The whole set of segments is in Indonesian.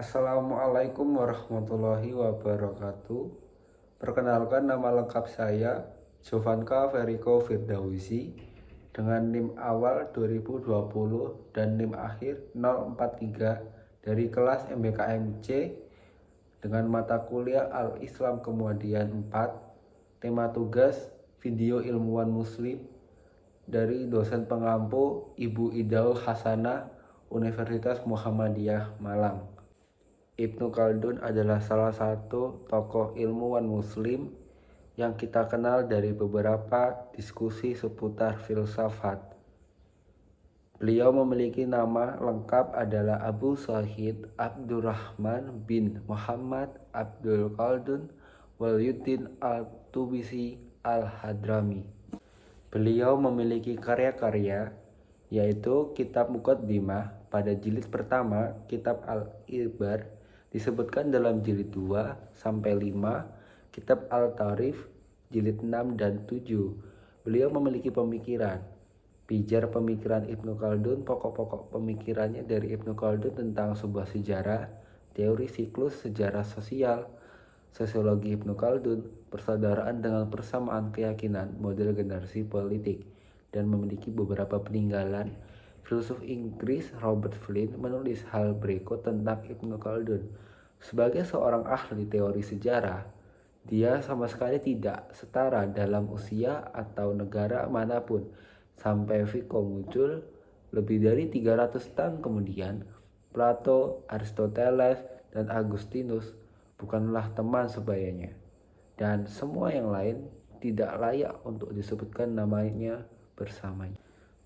Assalamualaikum warahmatullahi wabarakatuh. Perkenalkan, nama lengkap saya Jovanka Feriko Firdausi dengan NIM awal 2020 dan NIM akhir 043 dari kelas MBKMC dengan mata kuliah Al-Islam Kemudian 4, tema tugas video ilmuwan muslim dari dosen pengampu Ibu Idaul Hasanah, Universitas Muhammadiyah Malang. Ibnu Khaldun adalah salah satu tokoh ilmuwan muslim yang kita kenal dari beberapa diskusi seputar filsafat. Beliau memiliki nama lengkap adalah Abu Shahid Abdurrahman bin Muhammad Abdul Khaldun Walyuddin Al-Tubisi Al-Hadrami. Beliau memiliki karya-karya yaitu Kitab Muqaddimah pada jilid pertama, Kitab Al-Ibar disebutkan dalam jilid 2 sampai 5, Kitab Al-Tarif jilid 6 dan 7. Beliau memiliki pemikiran. Pijar pemikiran Ibnu Khaldun, pokok-pokok pemikirannya dari Ibnu Khaldun tentang sebuah sejarah, teori siklus sejarah sosial, sosiologi Ibnu Khaldun, persaudaraan dengan persamaan keyakinan, model generasi politik, dan memiliki beberapa peninggalan. Filsuf Inggris Robert Flint menulis hal berikut tentang Ibnu Khaldun. Sebagai seorang ahli teori sejarah, dia sama sekali tidak setara dalam usia atau negara manapun. Sampai Vico muncul lebih dari 300 tahun kemudian, Plato, Aristoteles, dan Agustinus bukanlah teman sebayanya, dan semua yang lain tidak layak untuk disebutkan namanya bersamanya.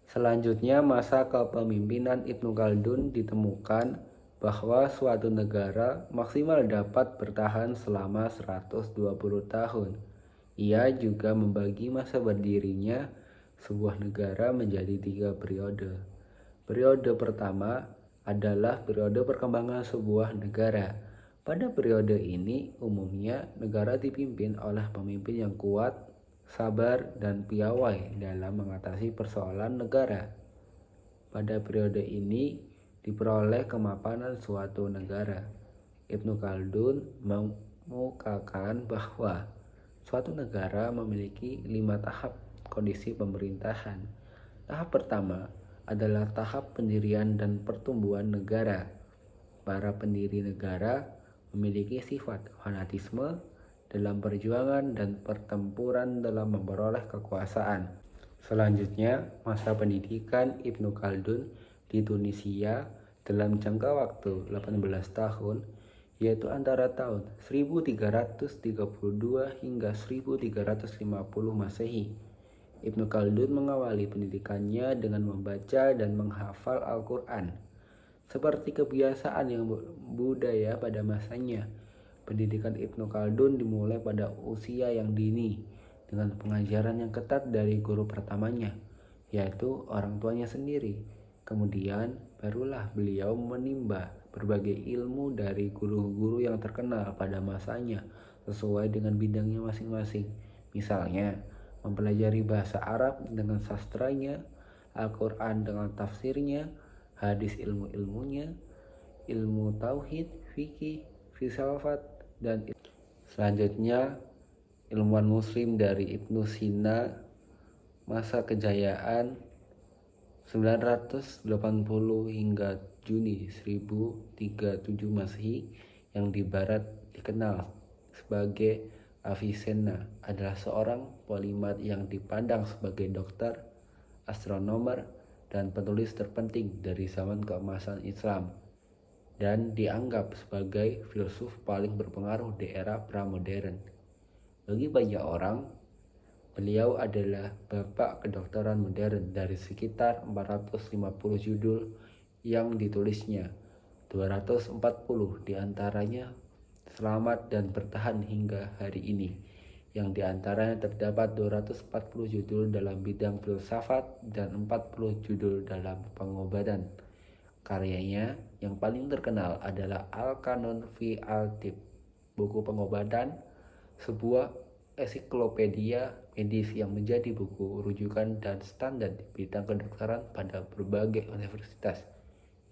Selanjutnya, masa kepemimpinan Ibnu Khaldun ditemukan bahwa suatu negara maksimal dapat bertahan selama 120 tahun. Ia juga membagi masa berdirinya sebuah negara menjadi 3 periode. Periode pertama adalah periode perkembangan sebuah negara. Pada periode ini, umumnya negara dipimpin oleh pemimpin yang kuat, sabar, dan piawai dalam mengatasi persoalan negara. Pada periode ini diperoleh kemapanan suatu negara. Ibnu Khaldun mengemukakan bahwa suatu negara memiliki 5 tahap kondisi pemerintahan. Tahap pertama adalah tahap pendirian dan pertumbuhan negara. Para pendiri negara memiliki sifat fanatisme dalam perjuangan dan pertempuran dalam memperoleh kekuasaan. Selanjutnya, masa pendidikan Ibnu Khaldun di Tunisia dalam jangka waktu 18 tahun, yaitu antara tahun 1332 hingga 1350 Masehi. Ibnu Khaldun mengawali pendidikannya dengan membaca dan menghafal Al-Quran. Seperti kebiasaan yang budaya pada masanya, pendidikan Ibnu Khaldun dimulai pada usia yang dini dengan pengajaran yang ketat dari guru pertamanya, yaitu orang tuanya sendiri. Kemudian barulah beliau menimba berbagai ilmu dari guru-guru yang terkenal pada masanya sesuai dengan bidangnya masing-masing. Misalnya, mempelajari bahasa Arab dengan sastranya, Al-Quran dengan tafsirnya, hadis ilmu-ilmunya, ilmu tauhid, fikih, filsafat, dan selanjutnya ilmuwan muslim dari Ibnu Sina masa kejayaan 980 hingga Juni 1037 Masehi yang di barat dikenal sebagai Avicenna adalah seorang polimat yang dipandang sebagai dokter, astronomer, dan penulis terpenting dari zaman keemasan Islam dan dianggap sebagai filsuf paling berpengaruh di era pramodern. Bagi banyak orang, beliau adalah bapak kedokteran modern dari sekitar 450 judul yang ditulisnya. 240 diantaranya selamat dan bertahan hingga hari ini, yang diantaranya terdapat 240 judul dalam bidang filsafat dan 40 judul dalam pengobatan. Karyanya yang paling terkenal adalah Al-Qanun fi Al-Tib, buku pengobatan, sebuah ensiklopedia medis yang menjadi buku rujukan dan standar di bidang kedokteran pada berbagai universitas.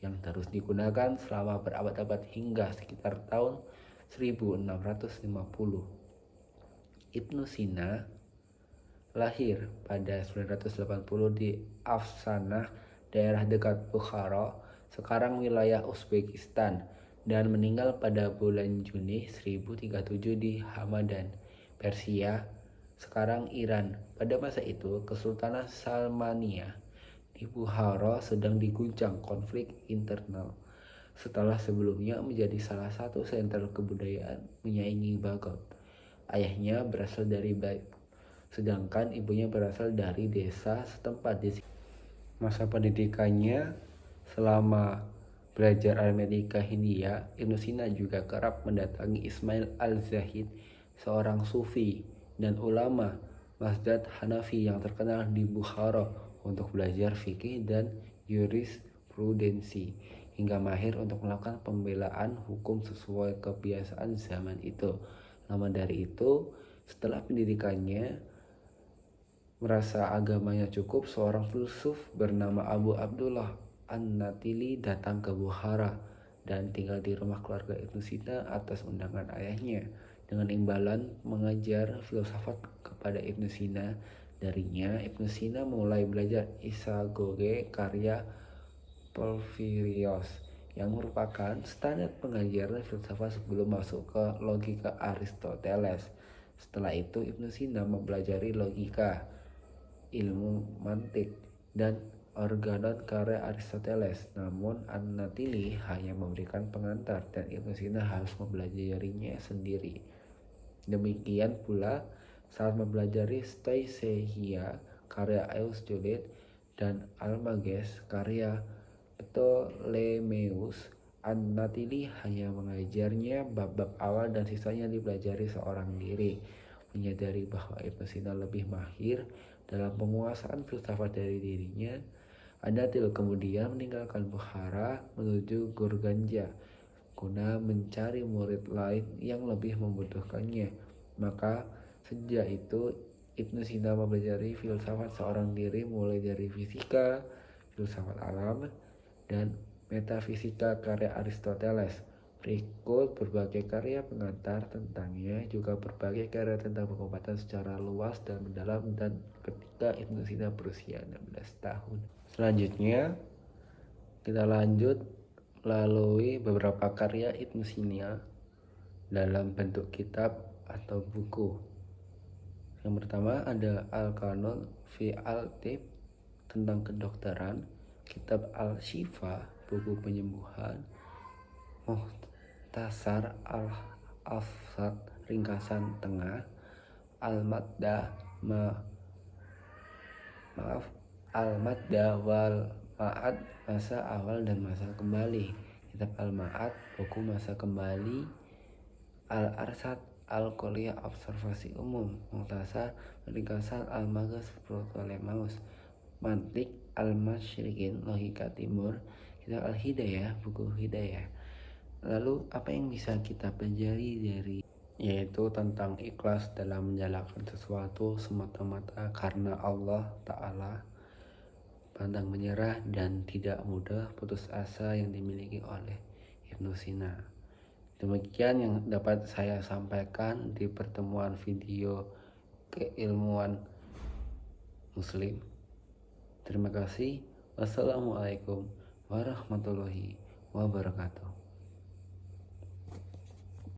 yang terus digunakan selama berabad-abad hingga sekitar tahun 1650. Ibnu Sina lahir pada 980 di Afsanah, daerah dekat Bukhara, sekarang wilayah Uzbekistan, dan meninggal pada bulan Juni 1037 di Hamadan, Persia, sekarang Iran. Pada masa itu, Kesultanan Salmania di Bukhara sedang diguncang konflik internal setelah sebelumnya menjadi salah satu sentral kebudayaan menyaingi Baghdad. Ayahnya berasal dari Bait, sedangkan ibunya berasal dari desa setempat di sini. Masa pendidikannya selama belajar Armenika Hindia, Ibnu Sina juga kerap mendatangi Ismail al-Zahid, seorang sufi dan ulama mazhab Hanafi yang terkenal di Bukhara, untuk belajar fikih dan jurisprudensi, hingga mahir untuk melakukan pembelaan hukum sesuai kebiasaan zaman itu. Lama dari itu, setelah pendidikannya merasa agamanya cukup, seorang filsuf bernama Abu Abdullah An-Natili datang ke Bukhara dan tinggal di rumah keluarga Ibnu Sina atas undangan ayahnya. Dengan imbalan mengajar filsafat kepada Ibnu Sina, darinya Ibnu Sina mulai belajar isagoge karya Porphyrios, yang merupakan standar pengajaran filsafat sebelum masuk ke logika Aristoteles. Setelah itu Ibnu Sina mempelajari logika, ilmu mantik, dan organon karya Aristoteles. Namun An-Natili hanya memberikan pengantar dan Ibnu Sina harus mempelajarinya sendiri. Demikian pula saat mempelajari Stoicheia karya Euclid dan Almages karya Ptolemeus, An-Natili hanya mengajarnya bab-bab awal dan sisanya dipelajari seorang diri. Menyadari bahwa Ibnu Sina lebih mahir dalam penguasaan filsafat dari dirinya, An-Natil kemudian meninggalkan Bukhara menuju Gurganja guna mencari murid lain yang lebih membutuhkannya. Maka sejak itu Ibnu Sina mempelajari filsafat seorang diri, mulai dari fisika, filsafat alam, dan metafisika karya Aristoteles. Berikut berbagai karya pengantar tentangnya, juga berbagai karya tentang pengobatan secara luas dan mendalam, dan ketika Ibnu Sina berusia 16 tahun. Selanjutnya kita lanjut lalui beberapa karya Ibnu Sina dalam bentuk kitab atau buku. Yang pertama ada Al-Qanon fi al-Tib tentang kedokteran, kitab Al-Shifa buku penyembuhan, Muhtasar Al-Afsat ringkasan tengah, Al-Maddah Al-Maddah wal Ma'ad masa awal dan masa kembali, kitab Al-Ma'ad buku masa kembali, Al-Arsad Al-Kuliah observasi umum, Muhtasar ringkasan Al-Maghaz Ptolemeus, Mantik Al-Masyriqin logika timur, kitab Al-Hidayah buku Hidayah. Lalu apa yang bisa kita pelajari dari, yaitu tentang ikhlas dalam menjalankan sesuatu semata-mata karena Allah Ta'ala, pantang menyerah dan tidak mudah putus asa yang dimiliki oleh Ibnu Sina. Demikian yang dapat saya sampaikan di pertemuan video keilmuan Muslim. Terima kasih. Wassalamualaikum warahmatullahi wabarakatuh.